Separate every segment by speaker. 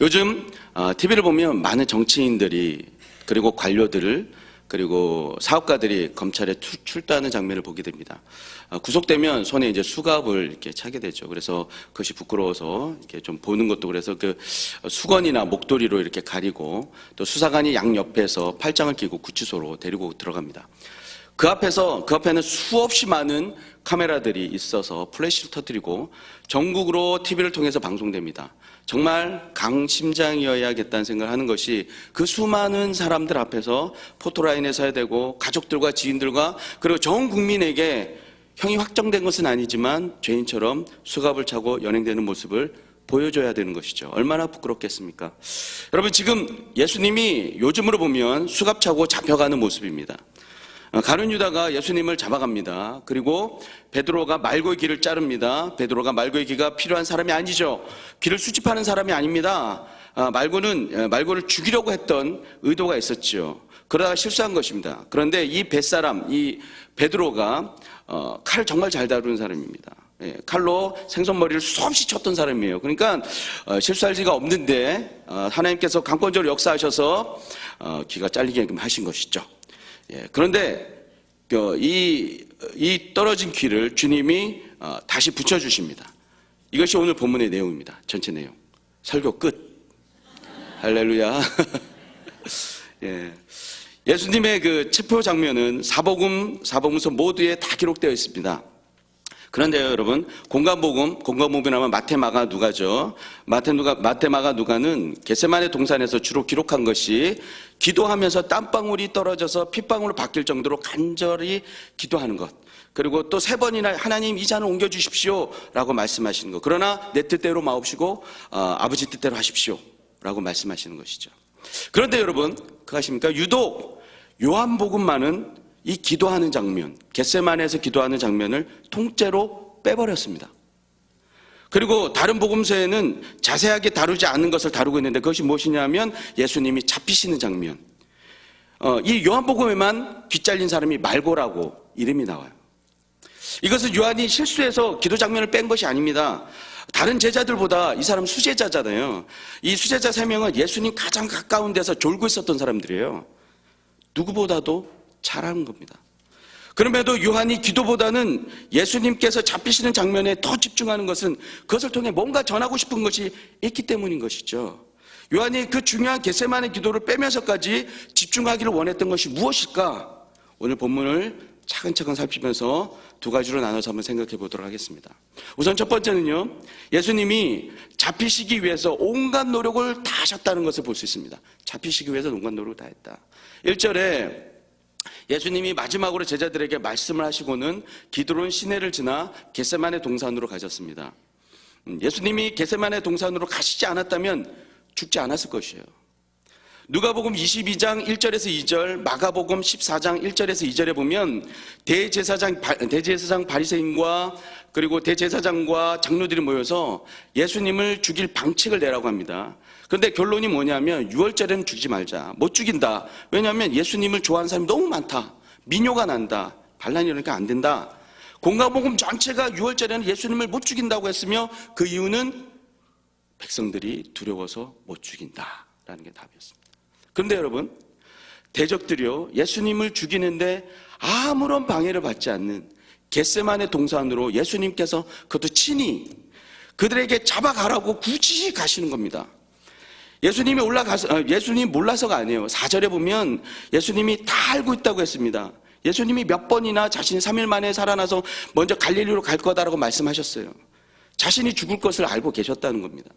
Speaker 1: 요즘 TV를 보면 많은 정치인들이 그리고 관료들을 그리고 사업가들이 검찰에 출두하는 장면을 보게 됩니다. 구속되면 손에 이제 수갑을 이렇게 차게 되죠. 그래서 그것이 부끄러워서 이렇게 좀 보는 것도 그래서 그 수건이나 목도리로 이렇게 가리고 또 수사관이 양 옆에서 팔짱을 끼고 구치소로 데리고 들어갑니다. 그 앞에는 수없이 많은 카메라들이 있어서 플래시를 터뜨리고 전국으로 TV를 통해서 방송됩니다. 정말 강심장이어야겠다는 생각을 하는 것이 그 수많은 사람들 앞에서 포토라인에 서야 되고 가족들과 지인들과 그리고 전 국민에게 형이 확정된 것은 아니지만 죄인처럼 수갑을 차고 연행되는 모습을 보여줘야 되는 것이죠. 얼마나 부끄럽겠습니까? 여러분, 지금 예수님이 요즘으로 보면 수갑 차고 잡혀가는 모습입니다. 가룟 유다가 예수님을 잡아갑니다. 그리고 베드로가 말고의 길을 자릅니다. 베드로가 말고의 기가 필요한 사람이 아니죠. 길을 수집하는 사람이 아닙니다. 말고를 죽이려고 했던 의도가 있었죠. 그러다가 실수한 것입니다. 그런데 이 뱃사람, 이 베드로가 칼을 정말 잘 다루는 사람입니다. 칼로 생선머리를 수없이 쳤던 사람이에요. 그러니까 실수할 리가 없는데 하나님께서 강권적으로 역사하셔서 귀가 잘리게 하신 것이죠. 그런데 이 떨어진 귀를 주님이 다시 붙여주십니다. 이것이 오늘 본문의 내용입니다. 전체 내용. 설교 끝. 할렐루야. 예수님의 그 체포 장면은 사복음서 모두에 다 기록되어 있습니다. 그런데요, 여러분, 공관복음이라면 마태, 마가, 누가죠. 마태, 마가, 누가는 겟세마네 동산에서 주로 기록한 것이 기도하면서 땀방울이 떨어져서 핏방울로 바뀔 정도로 간절히 기도하는 것. 그리고 또 3번이나 하나님 이 잔을 옮겨주십시오 라고 말씀하시는 것. 그러나 내 뜻대로 마옵시고 아버지 뜻대로 하십시오 라고 말씀하시는 것이죠. 그런데 여러분, 그거 아십니까? 유독 요한복음만은 이 기도하는 장면, 겟세마네에서 기도하는 장면을 통째로 빼버렸습니다. 그리고 다른 복음서에는 자세하게 다루지 않는 것을 다루고 있는데 그것이 무엇이냐면 예수님이 잡히시는 장면. 이 요한복음에만 귀 잘린 사람이 말고라고 이름이 나와요. 이것은 요한이 실수해서 기도 장면을 뺀 것이 아닙니다. 다른 제자들보다 이 사람 수제자잖아요. 이 수제자 3명은 예수님 가장 가까운 데서 졸고 있었던 사람들이에요. 누구보다도 잘하는 겁니다. 그럼에도 요한이 기도보다는 예수님께서 잡히시는 장면에 더 집중하는 것은 그것을 통해 뭔가 전하고 싶은 것이 있기 때문인 것이죠. 요한이 그 중요한 겟세마네 기도를 빼면서까지 집중하기를 원했던 것이 무엇일까? 오늘 본문을 차근차근 살피면서 2가지로 나눠서 한번 생각해 보도록 하겠습니다. 우선 첫 번째는요, 예수님이 잡히시기 위해서 온갖 노력을 다 하셨다는 것을 볼 수 있습니다. 잡히시기 위해서 온갖 노력을 다 했다. 1절에 예수님이 마지막으로 제자들에게 말씀을 하시고는 기드론 시내를 지나 겟세마네 동산으로 가셨습니다. 예수님이 겟세마네 동산으로 가시지 않았다면 죽지 않았을 것이에요. 누가복음 22장 1절에서 2절, 마가복음 14장 1절에서 2절에 보면 대제사장 바리새인과 그리고 대제사장과 장로들이 모여서 예수님을 죽일 방책을 내라고 합니다. 그런데 결론이 뭐냐면 6월절에는 죽이지 말자. 못 죽인다. 왜냐하면 예수님을 좋아하는 사람이 너무 많다. 민요가 난다. 반란이 일어나니까 안 된다. 공관복음 전체가 6월절에는 예수님을 못 죽인다고 했으며 그 이유는 백성들이 두려워서 못 죽인다라는 게 답이었습니다. 그런데 여러분, 대적들이요, 예수님을 죽이는데 아무런 방해를 받지 않는 겟세마네 동산으로 예수님께서 그것도 친히 그들에게 잡아가라고 굳이 가시는 겁니다. 예수님 몰라서가 아니에요. 4절에 보면 예수님이 다 알고 있다고 했습니다. 예수님이 몇 번이나 자신이 3일 만에 살아나서 먼저 갈릴리로 갈 거다라고 말씀하셨어요. 자신이 죽을 것을 알고 계셨다는 겁니다.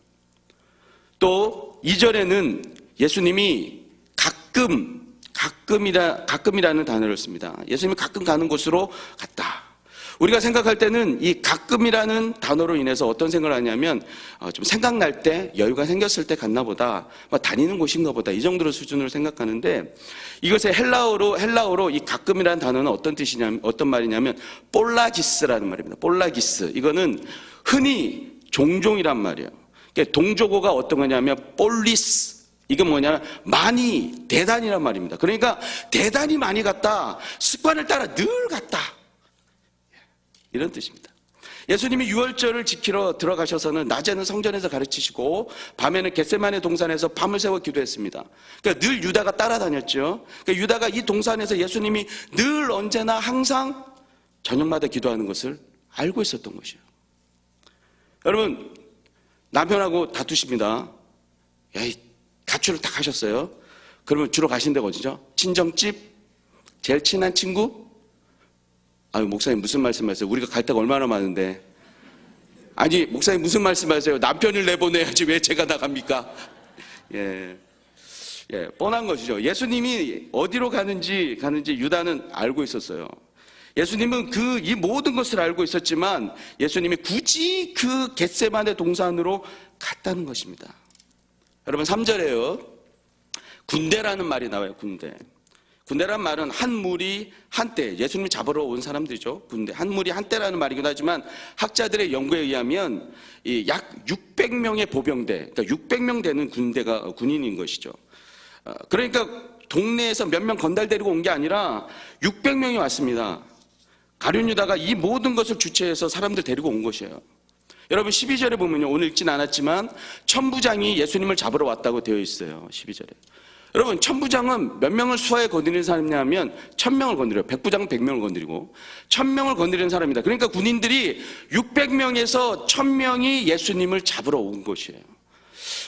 Speaker 1: 또 2절에는 예수님이 가끔이라는 단어를 씁니다. 예수님이 가끔 가는 곳으로 갔다. 우리가 생각할 때는 이 가끔이라는 단어로 인해서 어떤 생각을 하냐면 좀 생각날 때, 여유가 생겼을 때 갔나 보다, 다니는 곳인가 보다, 이 정도로 수준으로 생각하는데, 이것의 헬라어로 이 가끔이라는 단어는 어떤 말이냐면 볼라기스라는 말입니다. 볼라기스. 이거는 흔히 종종이란 말이에요. 동조고가 어떤 거냐면 볼리스. 이건 뭐냐면 많이, 대단이란 말입니다. 그러니까 대단히 많이 갔다, 습관을 따라 늘 갔다, 이런 뜻입니다. 예수님이 유월절을 지키러 들어가셔서는 낮에는 성전에서 가르치시고 밤에는 겟세마네 동산에서 밤을 새워 기도했습니다. 그러니까 늘 유다가 따라다녔죠. 그러니까 유다가 이 동산에서 예수님이 늘 언제나 항상 저녁마다 기도하는 것을 알고 있었던 것이에요. 여러분, 남편하고 다투십니다. 야, 이 가출을 딱 하셨어요. 그러면 주로 가신 데가 어디죠? 친정집? 제일 친한 친구? 아유, 목사님 무슨 말씀하세요? 우리가 갈 데가 얼마나 많은데. 아니, 목사님 무슨 말씀하세요? 남편을 내보내야지 왜 제가 나갑니까? 예, 뻔한 것이죠. 예수님이 어디로 가는지 유다는 알고 있었어요. 예수님은 이 모든 것을 알고 있었지만 예수님이 굳이 그 겟세마네 동산으로 갔다는 것입니다. 여러분, 3절에요. 군대라는 말이 나와요. 군대란 말은 한 무리 한때, 예수님을 잡으러 온 사람들이죠. 군대, 한 무리 한때라는 말이기도 하지만 학자들의 연구에 의하면 약 600명의 보병대, 그러니까 600명 되는 군인인 것이죠. 그러니까 동네에서 몇 명 건달 데리고 온 게 아니라 600명이 왔습니다. 가룟 유다가 이 모든 것을 주최해서 사람들 데리고 온 것이에요. 여러분, 12절에 보면요, 오늘 읽진 않았지만 천부장이 예수님을 잡으러 왔다고 되어 있어요. 12절에. 여러분, 천부장은 몇 명을 수하에 건드리는 사람이냐면 1000명을 건드려요. 백부장은 100명을 건드리고 1000명을 건드리는 사람입니다. 그러니까 군인들이 600명에서 1000명이 예수님을 잡으러 온 것이에요.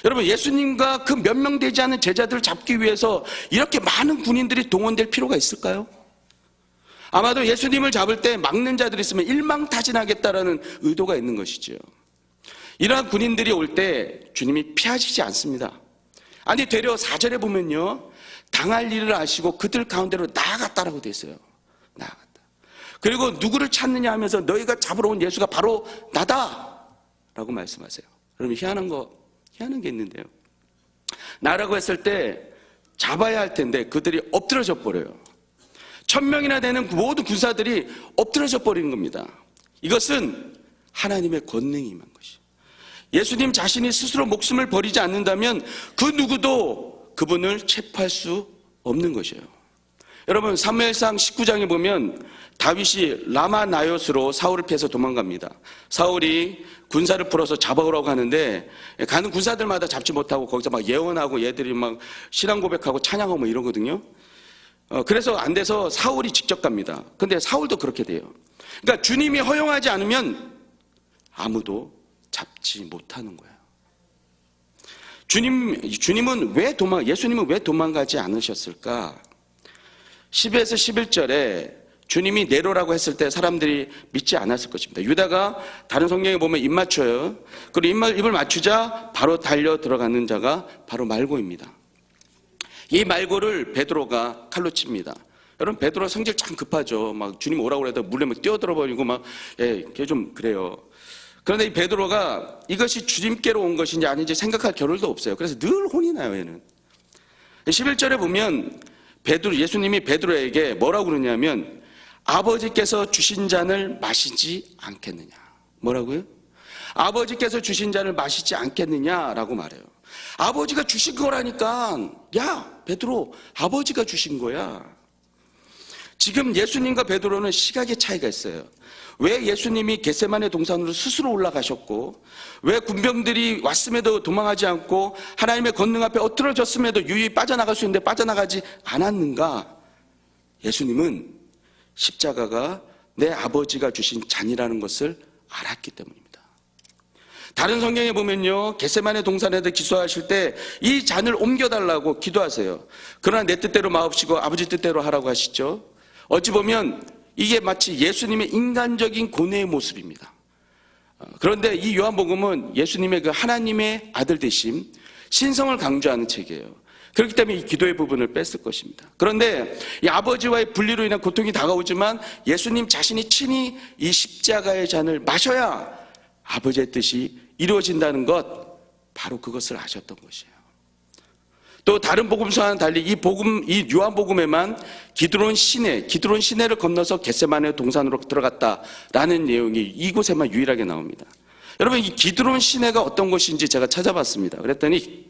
Speaker 1: 여러분, 예수님과 그 몇 명 되지 않은 제자들을 잡기 위해서 이렇게 많은 군인들이 동원될 필요가 있을까요? 아마도 예수님을 잡을 때 막는 자들이 있으면 일망타진하겠다라는 의도가 있는 것이죠. 이러한 군인들이 올 때 주님이 피하시지 않습니다. 아니, 되려 4절에 보면요, 당할 일을 아시고 그들 가운데로 나아갔다라고 되어 있어요. 나아갔다. 그리고 누구를 찾느냐 하면서 너희가 잡으러 온 예수가 바로 나다 라고 말씀하세요. 그러면 희한한 게 있는데요, 나라고 했을 때 잡아야 할 텐데 그들이 엎드러져 버려요. 1000명이나 되는 모든 군사들이 엎드러져 버리는 겁니다. 이것은 하나님의 권능이 임한 것이에요. 예수님 자신이 스스로 목숨을 버리지 않는다면 그 누구도 그분을 체포할 수 없는 것이에요. 여러분, 사무엘상 19장에 보면 다윗이 라마나요스로 사울을 피해서 도망갑니다. 사울이 군사를 풀어서 잡아오라고 하는데 가는 군사들마다 잡지 못하고 거기서 막 예언하고 얘들이 막 신앙 고백하고 찬양하고 뭐 이러거든요. 그래서 안 돼서 사울이 직접 갑니다. 근데 사울도 그렇게 돼요. 그러니까 주님이 허용하지 않으면 아무도 잡지 못하는 거예요. 예수님은 왜 도망가지 않으셨을까? 10에서 11절에 주님이 내로라고 했을 때 사람들이 믿지 않았을 것입니다. 유다가 다른 성경에 보면 입 맞춰요. 그리고 입을 맞추자 바로 달려 들어가는 자가 바로 말고입니다. 이 말고를 베드로가 칼로 칩니다. 여러분, 베드로 성질 참 급하죠. 막 주님 오라고 그래도 물에 막 뛰어들어 버리고 막, 그게 좀 그래요. 그런데 이 베드로가 이것이 주님께로 온 것인지 아닌지 생각할 겨를도 없어요. 그래서 늘 혼이 나요, 얘는. 11절에 보면 예수님이 베드로에게 뭐라고 그러냐면 아버지께서 주신 잔을 마시지 않겠느냐. 뭐라고요? 아버지께서 주신 잔을 마시지 않겠느냐라고 말해요. 아버지가 주신 거라니까. 야, 베드로, 아버지가 주신 거야. 지금 예수님과 베드로는 시각의 차이가 있어요. 왜 예수님이 겟세마네 동산으로 스스로 올라가셨고, 왜 군병들이 왔음에도 도망하지 않고 하나님의 권능 앞에 엎드러졌음에도 유유히 빠져나갈 수 있는데 빠져나가지 않았는가? 예수님은 십자가가 내 아버지가 주신 잔이라는 것을 알았기 때문입니다. 다른 성경에 보면요, 겟세마네 동산에도 기도하실 때 이 잔을 옮겨달라고 기도하세요. 그러나 내 뜻대로 마옵시고 아버지 뜻대로 하라고 하시죠. 어찌 보면 이게 마치 예수님의 인간적인 고뇌의 모습입니다. 그런데 이 요한복음은 예수님의 그 하나님의 아들 되심, 신성을 강조하는 책이에요. 그렇기 때문에 이 기도의 부분을 뺐을 것입니다. 그런데 이 아버지와의 분리로 인한 고통이 다가오지만 예수님 자신이 친히 이 십자가의 잔을 마셔야 아버지의 뜻이 이루어진다는 것, 바로 그것을 아셨던 것이에요. 또 다른 복음서와는 달리 이 요한복음에만 기드론 시내를 건너서 겟세마네 동산으로 들어갔다라는 내용이 이곳에만 유일하게 나옵니다. 여러분, 이 기드론 시내가 어떤 곳인지 제가 찾아봤습니다. 그랬더니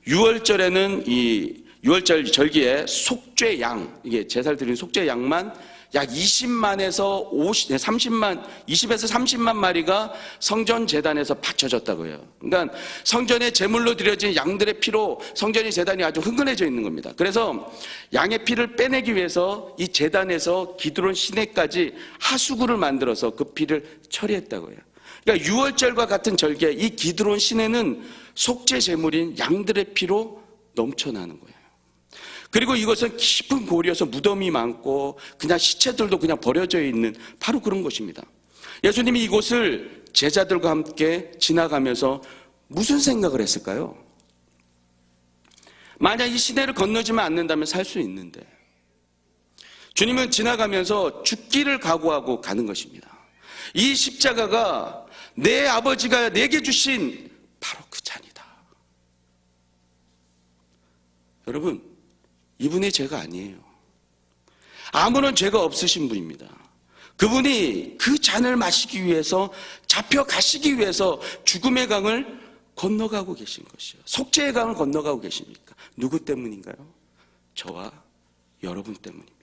Speaker 1: 6월절에는 이 6월절 절기에 속죄양, 이게 제사를 드리는 속죄양만 약 20만에서 20에서 30만 마리가 성전 제단에서 바쳐졌다고 해요. 그러니까 성전에 제물로 드려진 양들의 피로 성전의 제단이 아주 흥건해져 있는 겁니다. 그래서 양의 피를 빼내기 위해서 이 제단에서 기드론 시내까지 하수구를 만들어서 그 피를 처리했다고 해요. 그러니까 유월절과 같은 절기에 이 기드론 시내는 속죄 제물인 양들의 피로 넘쳐나는 거예요. 그리고 이것은 깊은 고리여서 무덤이 많고 그냥 시체들도 그냥 버려져 있는 바로 그런 곳입니다. 예수님이 이곳을 제자들과 함께 지나가면서 무슨 생각을 했을까요? 만약 이 시내를 건너지만 않는다면 살 수 있는데 주님은 지나가면서 죽기를 각오하고 가는 것입니다. 이 십자가가 내 아버지가 내게 주신 바로 그 잔이다. 여러분, 이분이 죄가 아니에요. 아무런 죄가 없으신 분입니다. 그분이 그 잔을 마시기 위해서 잡혀가시기 위해서 죽음의 강을 건너가고 계신 것이요. 속죄의 강을 건너가고 계십니까? 누구 때문인가요? 저와 여러분 때문입니다.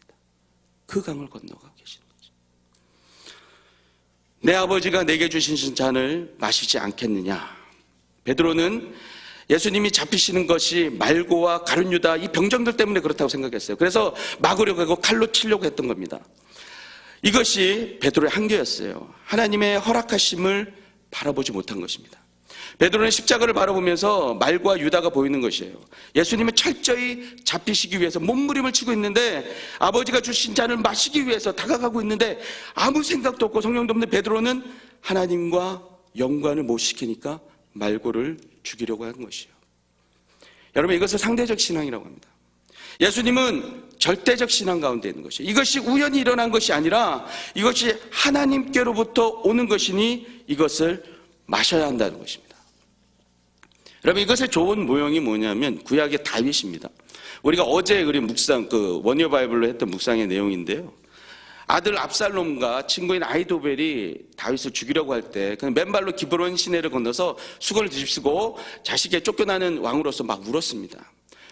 Speaker 1: 그 강을 건너가고 계신 거죠. 내 아버지가 내게 주신 잔을 마시지 않겠느냐? 베드로는 예수님이 잡히시는 것이 말고와 가룟 유다 이 병정들 때문에 그렇다고 생각했어요. 그래서 막으려고 하고 칼로 치려고 했던 겁니다. 이것이 베드로의 한계였어요. 하나님의 허락하심을 바라보지 못한 것입니다. 베드로는 십자가를 바라보면서 말과 유다가 보이는 것이에요. 예수님은 철저히 잡히시기 위해서 몸부림을 치고 있는데 아버지가 주신 잔을 마시기 위해서 다가가고 있는데 아무 생각도 없고 성령도 없는 베드로는 하나님과 연관을 못 시키니까 말고를 죽이려고 한 것이에요. 여러분, 이것을 상대적 신앙이라고 합니다. 예수님은 절대적 신앙 가운데 있는 것이에요. 이것이 우연히 일어난 것이 아니라 이것이 하나님께로부터 오는 것이니 이것을 마셔야 한다는 것입니다. 여러분, 이것의 좋은 모형이 뭐냐면 구약의 다윗입니다. 우리가 어제 그린 묵상, 원어 바이블로 했던 묵상의 내용인데요. 아들 압살롬과 친구인 아히도벨이 다윗을 죽이려고 할 때 그냥 맨발로 기브론 시내를 건너서 수건을 뒤집쓰고 자식의 쫓겨나는 왕으로서 막 울었습니다.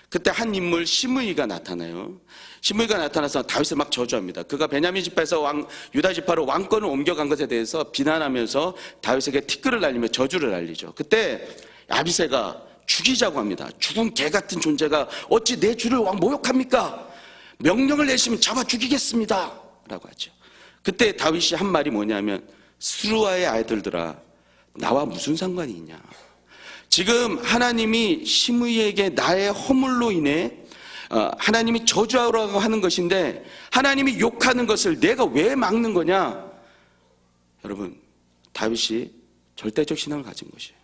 Speaker 1: 그때 한 인물 시므이가 나타나요. 시므이가 나타나서 다윗을 막 저주합니다. 그가 베냐민 지파에서 유다 지파로 왕권을 옮겨간 것에 대해서 비난하면서 다윗에게 티끌을 날리며 저주를 날리죠. 그때 야비새가 죽이자고 합니다. 죽은 개 같은 존재가 어찌 내 주를 왕 모욕합니까? 명령을 내리시면 잡아 죽이겠습니다 라고 하죠. 그때 다윗이 한 말이 뭐냐면 스루아의 아이들들아, 나와 무슨 상관이 있냐. 지금 하나님이 시므이에게 나의 허물로 인해 하나님이 저주하라고 하는 것인데 하나님이 욕하는 것을 내가 왜 막는 거냐. 여러분, 다윗이 절대적 신앙을 가진 것이에요.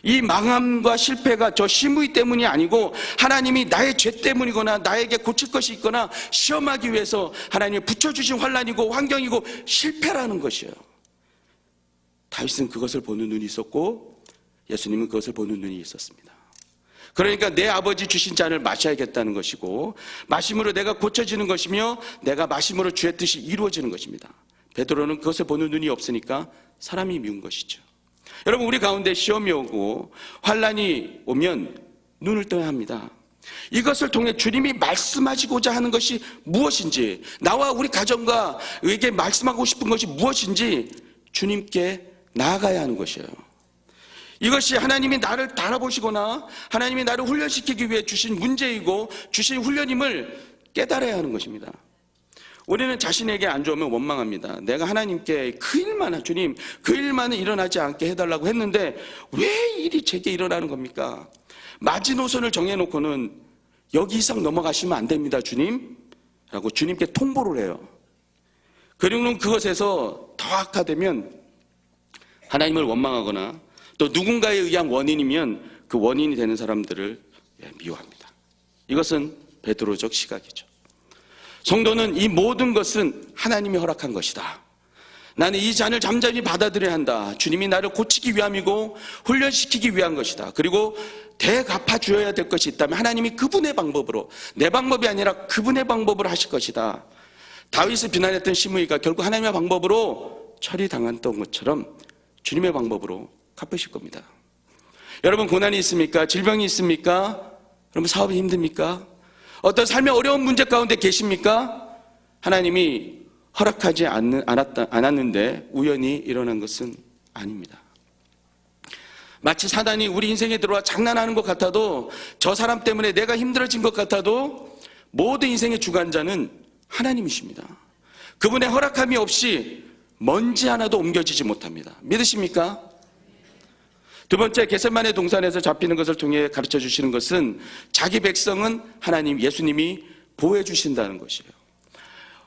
Speaker 1: 이 망함과 실패가 저 시므이 때문이 아니고 하나님이 나의 죄 때문이거나 나에게 고칠 것이 있거나 시험하기 위해서 하나님이 붙여주신 환난이고 환경이고 실패라는 것이에요. 다윗은 그것을 보는 눈이 있었고 예수님은 그것을 보는 눈이 있었습니다. 그러니까 내 아버지 주신 잔을 마셔야겠다는 것이고 마심으로 내가 고쳐지는 것이며 내가 마심으로 주의 뜻이 이루어지는 것입니다. 베드로는 그것을 보는 눈이 없으니까 사람이 미운 것이죠. 여러분, 우리 가운데 시험이 오고 환난이 오면 눈을 떠야 합니다. 이것을 통해 주님이 말씀하시고자 하는 것이 무엇인지, 나와 우리 가정과 에게 말씀하고 싶은 것이 무엇인지 주님께 나아가야 하는 것이에요. 이것이 하나님이 나를 바라보시거나 하나님이 나를 훈련시키기 위해 주신 문제이고 주신 훈련임을 깨달아야 하는 것입니다. 우리는 자신에게 안 좋으면 원망합니다. 내가 하나님께 그 일만, 주님 그 일만은 일어나지 않게 해달라고 했는데 왜 일이 제게 일어나는 겁니까? 마지노선을 정해놓고는 여기 이상 넘어가시면 안 됩니다, 주님 라고 주님께 통보를 해요. 그리고는 그것에서 더 악화되면 하나님을 원망하거나 또 누군가에 의한 원인이면 그 원인이 되는 사람들을 미워합니다. 이것은 베드로적 시각이죠. 성도는 이 모든 것은 하나님이 허락한 것이다. 나는 이 잔을 잠잠히 받아들여야 한다. 주님이 나를 고치기 위함이고 훈련시키기 위한 것이다. 그리고 대갚아주어야 될 것이 있다면 하나님이 그분의 방법으로, 내 방법이 아니라 그분의 방법으로 하실 것이다. 다윗을 비난했던 시므이가 결국 하나님의 방법으로 처리당했던 것처럼 주님의 방법으로 갚으실 겁니다. 여러분, 고난이 있습니까? 질병이 있습니까? 여러분, 사업이 힘듭니까? 어떤 삶의 어려운 문제 가운데 계십니까? 하나님이 허락하지 않았는데 우연히 일어난 것은 아닙니다. 마치 사단이 우리 인생에 들어와 장난하는 것 같아도, 저 사람 때문에 내가 힘들어진 것 같아도 모든 인생의 주관자는 하나님이십니다. 그분의 허락함이 없이 먼지 하나도 옮겨지지 못합니다. 믿으십니까? 두 번째, 겟세마네 동산에서 잡히는 것을 통해 가르쳐 주시는 것은 자기 백성은 하나님, 예수님이 보호해 주신다는 것이에요.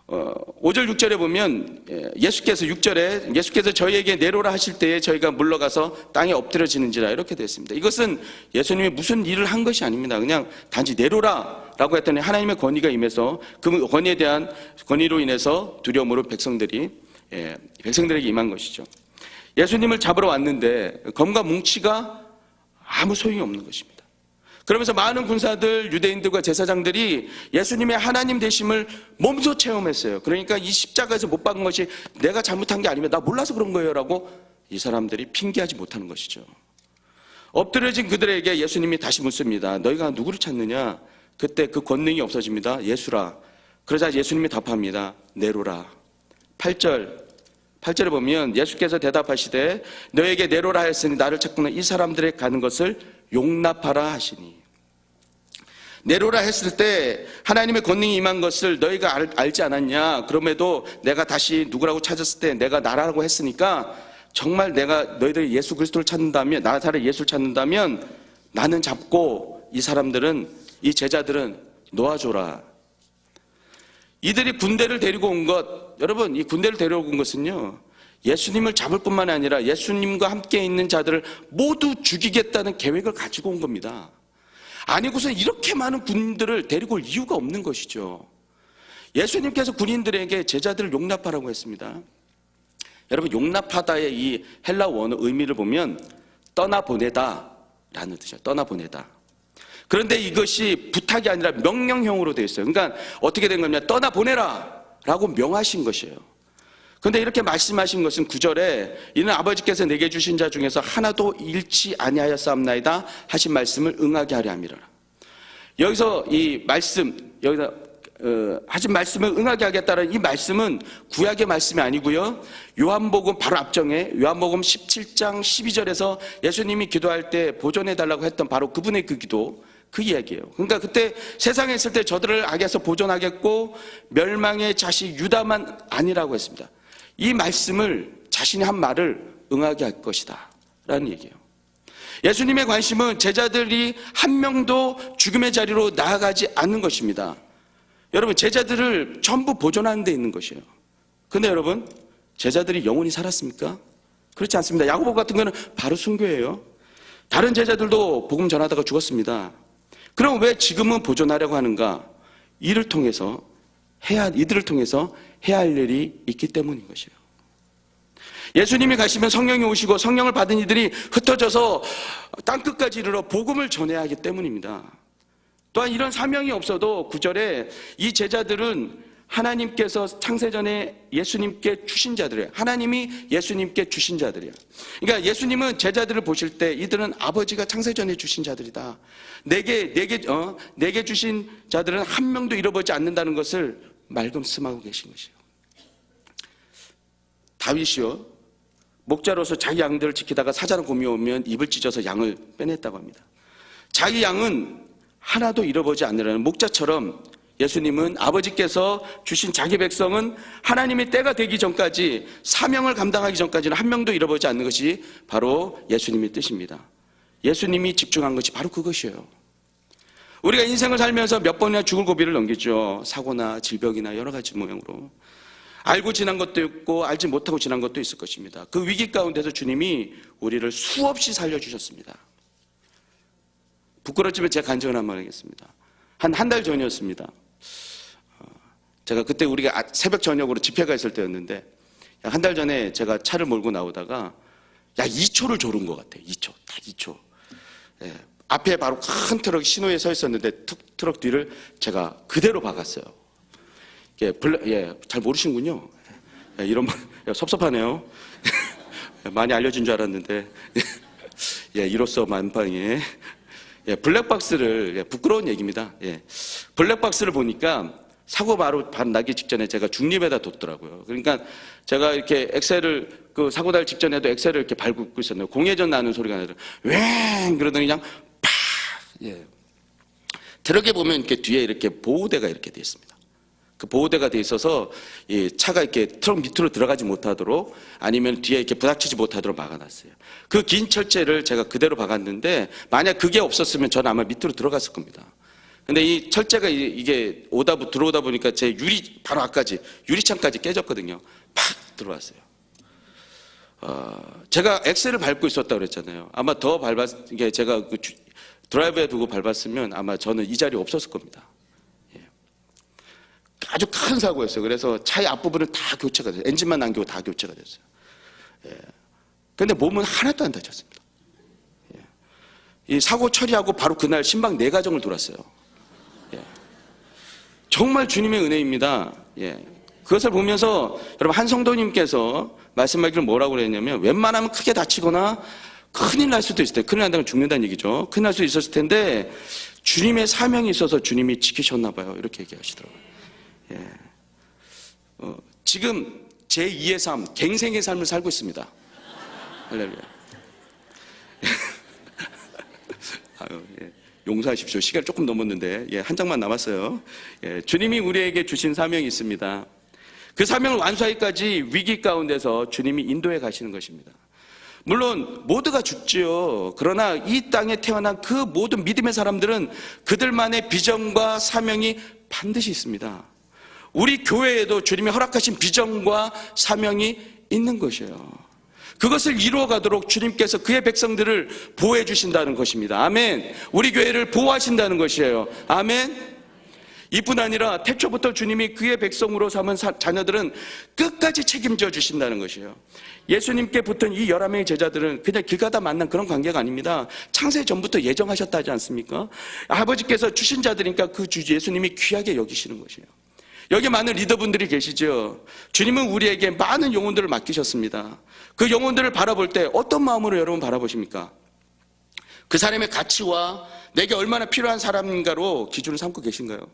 Speaker 1: 5절 6절에 보면 예수께서 6절에 예수께서 저희에게 내로라 하실 때에 저희가 물러가서 땅에 엎드려지는지라 이렇게 되어 있습니다. 이것은 예수님이 무슨 일을 한 것이 아닙니다. 그냥 단지 내로라 라고 했더니 하나님의 권위가 임해서 그 권위에 대한 권위로 인해서 두려움으로 백성들에게 임한 것이죠. 예수님을 잡으러 왔는데 검과 뭉치가 아무 소용이 없는 것입니다. 그러면서 많은 군사들, 유대인들과 제사장들이 예수님의 하나님 되심을 몸소 체험했어요. 그러니까 이 십자가에서 못 박은 것이 내가 잘못한 게 아니면 나 몰라서 그런 거예요 라고 이 사람들이 핑계하지 못하는 것이죠. 엎드려진 그들에게 예수님이 다시 묻습니다. 너희가 누구를 찾느냐? 그때 그 권능이 없어집니다. 예수라. 그러자 예수님이 답합니다. 내로라. 8절에 보면 예수께서 대답하시되 너에게 내로라 했으니 나를 찾고는 이 사람들의 가는 것을 용납하라 하시니. 내로라 했을 때 하나님의 권능이 임한 것을 너희가 알지 않았냐? 그럼에도 내가 다시 누구라고 찾았을 때 내가 나라고 했으니까 정말 내가 너희들이 예수 그리스도를 찾는다면, 나사렛 예수를 찾는다면 나는 잡고 이 사람들은, 이 제자들은 놓아줘라. 이들이 군대를 데리고 온 것, 여러분 이 군대를 데리고 온 것은요, 예수님을 잡을 뿐만 아니라 예수님과 함께 있는 자들을 모두 죽이겠다는 계획을 가지고 온 겁니다. 아니고서는 이렇게 많은 군인들을 데리고 올 이유가 없는 것이죠. 예수님께서 군인들에게 제자들을 용납하라고 했습니다. 여러분 용납하다의 이 헬라 원어 의미를 보면 떠나보내다 라는 뜻이에요. 떠나보내다. 그런데 이것이 부탁이 아니라 명령형으로 되어 있어요. 그러니까 어떻게 된 거냐, 떠나보내라 라고 명하신 것이에요. 그런데 이렇게 말씀하신 것은 9절에 이는 아버지께서 내게 주신 자 중에서 하나도 잃지 아니하였사옵나이다 하신 말씀을 응하게 하려 함이라. 여기서 이 말씀, 여기서 하신 말씀을 응하게 하겠다는 이 말씀은 구약의 말씀이 아니고요, 요한복음 바로 앞정에 요한복음 17장 12절에서 예수님이 기도할 때 보존해달라고 했던 바로 그분의 그 기도, 그 이야기예요. 그러니까 그때 세상에 있을 때 저들을 악에서 보존하겠고 멸망의 자식 유다만 아니라고 했습니다. 이 말씀을, 자신이 한 말을 응하게 할 것이다 라는 얘기예요. 예수님의 관심은 제자들이 한 명도 죽음의 자리로 나아가지 않는 것입니다. 여러분 제자들을 전부 보존하는 데 있는 것이에요. 그런데 여러분 제자들이 영원히 살았습니까? 그렇지 않습니다. 야고보 같은 경우는 바로 순교예요. 다른 제자들도 복음 전하다가 죽었습니다. 그럼 왜 지금은 보존하려고 하는가? 이들을 통해서 해야 할 일이 있기 때문인 것이에요. 예수님이 가시면 성령이 오시고 성령을 받은 이들이 흩어져서 땅끝까지 이르러 복음을 전해야 하기 때문입니다. 또한 이런 사명이 없어도 9절에 이 제자들은 하나님께서 창세전에 예수님께 주신 자들이에요. 하나님이 예수님께 주신 자들이에요. 그러니까 예수님은 제자들을 보실 때 이들은 아버지가 창세전에 주신 자들이다. 내게 주신 자들은 한 명도 잃어버리지 않는다는 것을 말씀하고 계신 것이에요. 다윗이요, 목자로서 자기 양들을 지키다가 사자는 곰이 오면 입을 찢어서 양을 빼냈다고 합니다. 자기 양은 하나도 잃어버리지 않으라는 목자처럼 예수님은 아버지께서 주신 자기 백성은 하나님의 때가 되기 전까지, 사명을 감당하기 전까지는 한 명도 잃어버리지 않는 것이 바로 예수님의 뜻입니다. 예수님이 집중한 것이 바로 그것이에요. 우리가 인생을 살면서 몇 번이나 죽을 고비를 넘기죠. 사고나 질병이나 여러 가지 모양으로. 알고 지난 것도 있고 알지 못하고 지난 것도 있을 것입니다. 그 위기 가운데서 주님이 우리를 수없이 살려주셨습니다. 부끄럽지만 제가 간증을 한번 하겠습니다. 한 달 전이었습니다. 제가 그때 우리가 새벽 저녁으로 집회가 있을 때였는데, 한 달 전에 제가 차를 몰고 나오다가 2초를 조른 것 같아요. 2초, 딱 2초. 예, 앞에 바로 큰 트럭이 신호에 서 있었는데 트럭 뒤를 제가 그대로 박았어요. 잘 모르시는군요. 이런 섭섭하네요. 많이 알려진 줄 알았는데 이로써 만방에 블랙박스를, 부끄러운 얘기입니다. 블랙박스를 보니까 사고 바로 나기 직전에 제가 중립에다 뒀더라고요. 그러니까 제가 이렇게 엑셀을 그 사고 날 직전에도 엑셀을 이렇게 밟고 있었네요. 공회전 나는 소리가 나더라고요. 왱 그러더니 그냥 팍. 예. 트럭에 보면 이렇게 뒤에 이렇게 보호대가 이렇게 돼 있습니다. 그 보호대가 돼 있어서 이 차가 이렇게 트럭 밑으로 들어가지 못하도록 아니면 뒤에 이렇게 부닥치지 못하도록 막아놨어요. 그 긴 철제를 제가 그대로 박았는데 만약 그게 없었으면 저는 아마 밑으로 들어갔을 겁니다. 근데 이 철제가 이게 들어오다 보니까 제 유리 바로 앞까지 유리창까지 깨졌거든요. 팍 들어왔어요. 제가 엑셀을 밟고 있었다고 그랬잖아요. 아마 더 이게 제가 그 드라이브에 두고 밟았으면 아마 저는 이 자리에 없었을 겁니다. 예. 아주 큰 사고였어요. 그래서 차의 앞부분을 다 교체가 됐어요. 엔진만 남기고 다 교체가 됐어요. 예. 근데 몸은 하나도 안 다쳤습니다. 예. 이 사고 처리하고 바로 그날 신방 4가정을 돌았어요. 예. 정말 주님의 은혜입니다. 예. 그것을 보면서 여러분 한 성도님께서 말씀하기를 뭐라고 그랬냐면 웬만하면 크게 다치거나 큰일 날 수도 있을 때, 큰일 난다면 죽는다는 얘기죠. 큰일 날 수도 있었을 텐데 주님의 사명이 있어서 주님이 지키셨나 봐요. 이렇게 얘기하시더라고요. 예. 지금 제2의 삶, 갱생의 삶을 살고 있습니다. 할렐루야. 아유, 예. 용서하십시오. 시간이 조금 넘었는데 한 장만 남았어요. 예. 주님이 우리에게 주신 사명이 있습니다. 그 사명을 완수하기까지 위기 가운데서 주님이 인도해 가시는 것입니다. 물론 모두가 죽지요. 그러나 이 땅에 태어난 그 모든 믿음의 사람들은 그들만의 비전과 사명이 반드시 있습니다. 우리 교회에도 주님이 허락하신 비전과 사명이 있는 것이에요. 그것을 이루어가도록 주님께서 그의 백성들을 보호해 주신다는 것입니다. 아멘. 우리 교회를 보호하신다는 것이에요. 아멘. 이뿐 아니라 태초부터 주님이 그의 백성으로 삼은 자녀들은 끝까지 책임져 주신다는 것이에요. 예수님께 붙은 이 11명의 제자들은 그냥 길 가다 만난 그런 관계가 아닙니다. 창세 전부터 예정하셨다 하지 않습니까? 아버지께서 주신 자들이니까 그 주 예수님이 귀하게 여기시는 것이에요. 여기 많은 리더분들이 계시죠. 주님은 우리에게 많은 영혼들을 맡기셨습니다. 그 영혼들을 바라볼 때 어떤 마음으로 여러분 바라보십니까? 그 사람의 가치와 내게 얼마나 필요한 사람인가로 기준을 삼고 계신가요?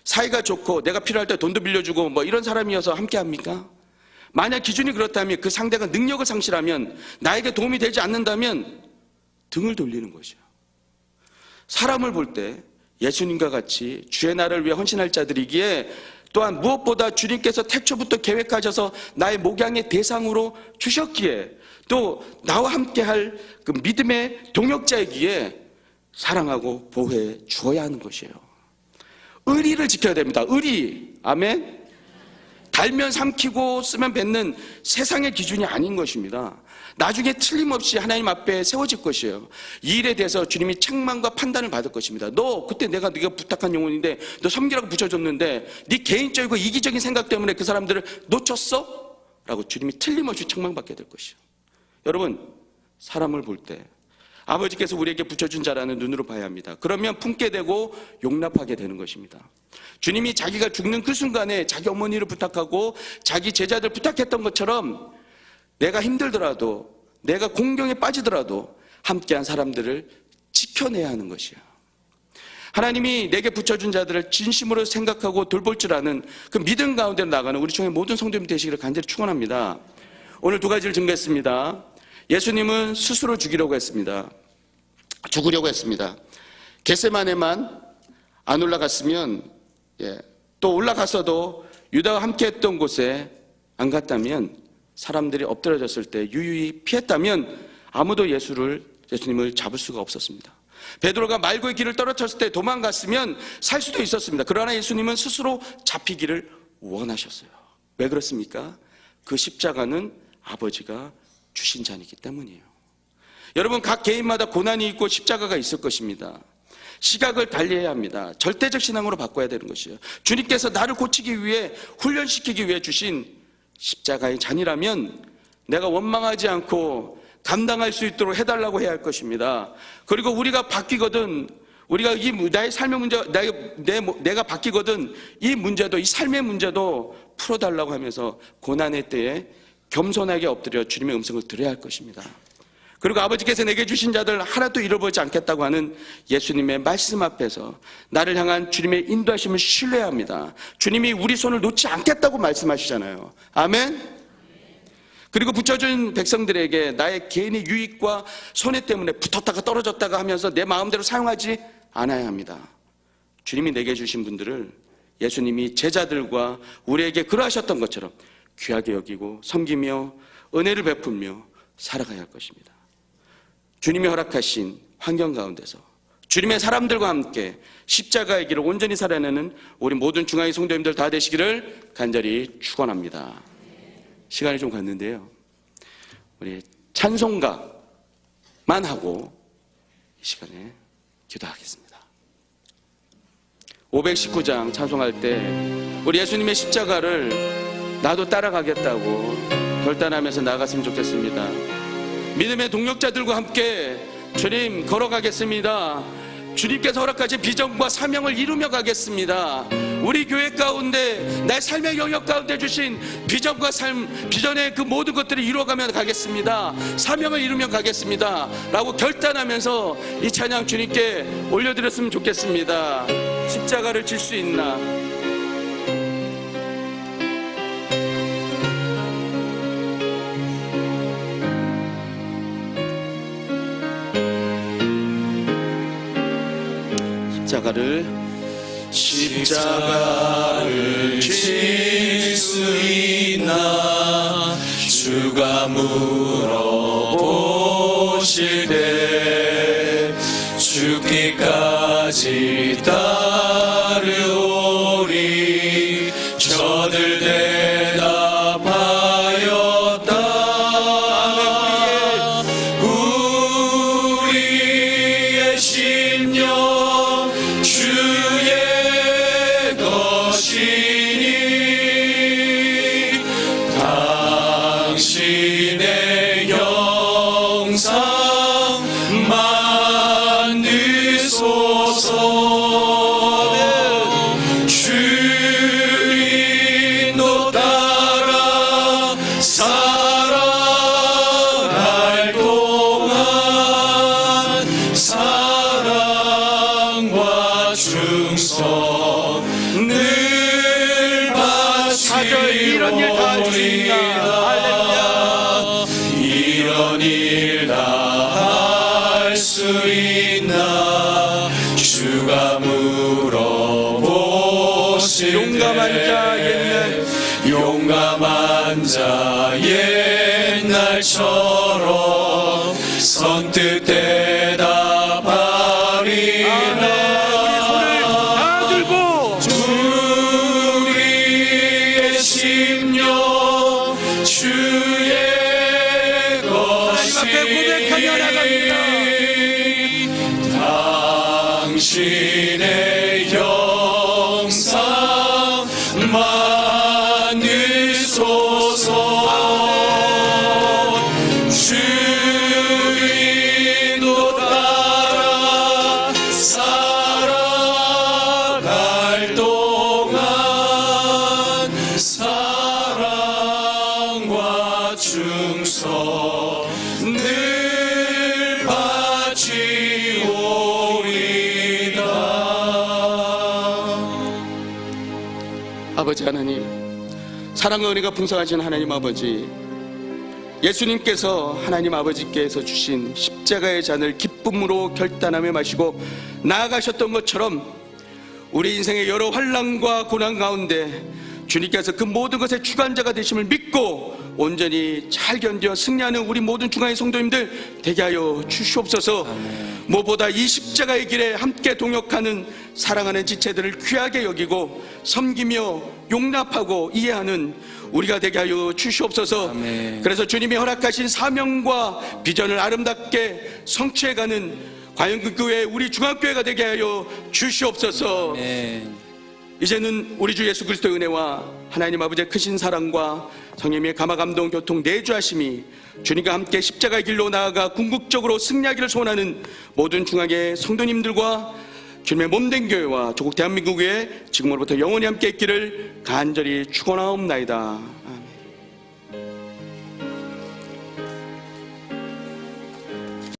Speaker 1: 사이가 좋고 내가 필요할 때 돈도 빌려주고 뭐 이런 사람이어서 함께 합니까? 만약 기준이 그렇다면 그 상대가 능력을 상실하면 나에게 도움이 되지 않는다면 등을 돌리는 것이에요. 사람을 볼 때 예수님과 같이 주의 나라를 위해 헌신할 자들이기에 또한 무엇보다 주님께서 태초부터 계획하셔서 나의 목양의 대상으로 주셨기에 또 나와 함께할 그 믿음의 동역자이기에 사랑하고 보호해 주어야 하는 것이에요. 의리를 지켜야 됩니다. 의리. 아멘. 달면 삼키고 쓰면 뱉는 세상의 기준이 아닌 것입니다. 나중에 틀림없이 하나님 앞에 세워질 것이에요. 이 일에 대해서 주님이 책망과 판단을 받을 것입니다. 너 그때 네가 부탁한 영혼인데 너 섬기라고 붙여줬는데 네 개인적이고 이기적인 생각 때문에 그 사람들을 놓쳤어? 라고 주님이 틀림없이 책망받게 될 것이에요. 여러분, 사람을 볼 때 아버지께서 우리에게 붙여준 자라는 눈으로 봐야 합니다. 그러면 품게 되고 용납하게 되는 것입니다. 주님이 자기가 죽는 그 순간에 자기 어머니를 부탁하고 자기 제자들 부탁했던 것처럼 내가 힘들더라도 내가 공경에 빠지더라도 함께한 사람들을 지켜내야 하는 것이야. 하나님이 내게 붙여준 자들을 진심으로 생각하고 돌볼 줄 아는 그 믿음 가운데 나가는 우리 중에 모든 성도님 되시기를 간절히 축원합니다. 오늘 2가지를 증거했습니다. 예수님은 스스로 죽으려고 했습니다. 겟세마네만 안 올라갔으면 또 올라갔어도 유다와 함께 했던 곳에 안 갔다면 사람들이 엎드려졌을 때 유유히 피했다면 아무도 예수님을 잡을 수가 없었습니다. 베드로가 말고의 길을 떨어졌을 때 도망갔으면 살 수도 있었습니다. 그러나 예수님은 스스로 잡히기를 원하셨어요. 왜 그렇습니까? 그 십자가는 아버지가 주신 자이기 때문이에요. 여러분, 각 개인마다 고난이 있고 십자가가 있을 것입니다. 시각을 달리해야 합니다. 절대적 신앙으로 바꿔야 되는 것이에요. 주님께서 나를 고치기 위해 훈련시키기 위해 주신 십자가의 잔이라면 내가 원망하지 않고 감당할 수 있도록 해달라고 해야 할 것입니다. 그리고 우리가 바뀌거든, 우리가 나의 삶의 문제, 내가 바뀌거든 이 문제도, 이 삶의 문제도 풀어달라고 하면서 고난의 때에 겸손하게 엎드려 주님의 음성을 들어야 할 것입니다. 그리고 아버지께서 내게 주신 자들 하나도 잃어버리지 않겠다고 하는 예수님의 말씀 앞에서 나를 향한 주님의 인도하심을 신뢰해야 합니다. 주님이 우리 손을 놓지 않겠다고 말씀하시잖아요. 아멘. 그리고 붙여준 백성들에게 나의 개인의 유익과 손해 때문에 붙었다가 떨어졌다가 하면서 내 마음대로 사용하지 않아야 합니다. 주님이 내게 주신 분들을 예수님이 제자들과 우리에게 그러하셨던 것처럼 귀하게 여기고 섬기며 은혜를 베풀며 살아가야 할 것입니다. 주님이 허락하신 환경 가운데서 주님의 사람들과 함께 십자가의 길을 온전히 살아내는 우리 모든 중앙의 성도님들 다 되시기를 간절히 축원합니다. 시간이 좀 갔는데요, 우리 찬송가만 하고 이 시간에 기도하겠습니다. 519장 찬송할 때 우리 예수님의 십자가를 나도 따라가겠다고 결단하면서 나아갔으면 좋겠습니다. 믿음의 동력자들과 함께 주님 걸어가겠습니다. 주님께서 허락하신 비전과 사명을 이루며 가겠습니다. 우리 교회 가운데 내 삶의 영역 가운데 주신 비전과 비전의 그 모든 것들을 이루어가며 가겠습니다. 사명을 이루며 가겠습니다 라고 결단하면서 이 찬양 주님께 올려드렸으면 좋겠습니다. 십자가를 질 수 있나?
Speaker 2: 십자가를 질 수 있나? 주가 물어보실 때 죽기까지 따르오리. 저들 대답하였다. 우리의 심령 주의 것이니 당신의 영상 만드소서. 주인도 따라 살아갈 동안 사랑과 충성을
Speaker 1: 이런 일 다 할 수 있나? 할렐루야.
Speaker 2: 이런 일 다 할 수 있나? 주가 물어보실 용감한 자 옛날처럼 선뜻 대답하리라. 주의 것이니 당신의 영상 만드소서. 주인도 따라 살아갈 동안 사랑과 충성 늘 바치오리다.
Speaker 1: 아버지 하나님, 사랑과 은혜가 풍성하신 하나님 아버지, 예수님께서 하나님 아버지께서 주신 십자가의 잔을 기쁨으로 결단하며 마시고 나아가셨던 것처럼 우리 인생의 여러 환난과 고난 가운데 주님께서 그 모든 것의 주관자가 되심을 믿고 온전히 잘 견뎌 승리하는 우리 모든 중앙의 성도님들 되게 하여 주시옵소서. 무엇보다 이 십자가의 길에 함께 동역하는 사랑하는 지체들을 귀하게 여기고 섬기며 용납하고 이해하는 우리가 되게 하여 주시옵소서. 그래서 주님이 허락하신 사명과 비전을 아름답게 성취해가는 과연교회 우리 중앙교회가 되게 하여 주시옵소서. 이제는 우리 주 예수 그리스도의 은혜와 하나님 아버지의 크신 사랑과 성령님의 감화감동 교통 내주하심이 주님과 함께 십자가의 길로 나아가 궁극적으로 승리하기를 소원하는 모든 중앙의 성도님들과 주님의 몸된 교회와 조국 대한민국에 지금으로부터 영원히 함께 있기를 간절히 축원하옵나이다.